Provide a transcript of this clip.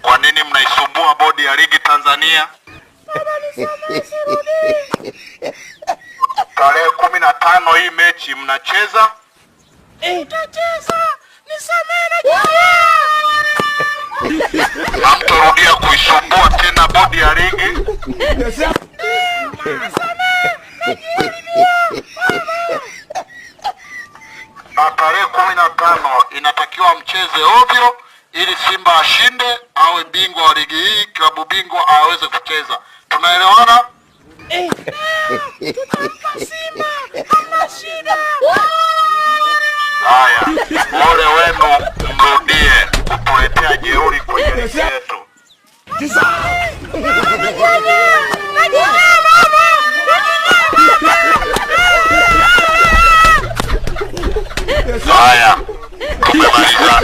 Kwa nini mnaisumbua bodi ya ligi Tanzania? Tarehe 15 hii mechi mnacheza? Tutacheza. Nisamehe najutia. Hamtarudia kuisumbua tena bodi ya ligi? Na tarehe 15 inatakiwa mcheze ovyo ili Simba ashinde awe bingwa wa ligi hii, klabu bingwa aweze kucheza. Tunaelewana? Tutampa Simba. Hana shida. Haya, ole wenu mrudie kutuletea jeuri kwenye ligi yetu. Haya, tumemaliza.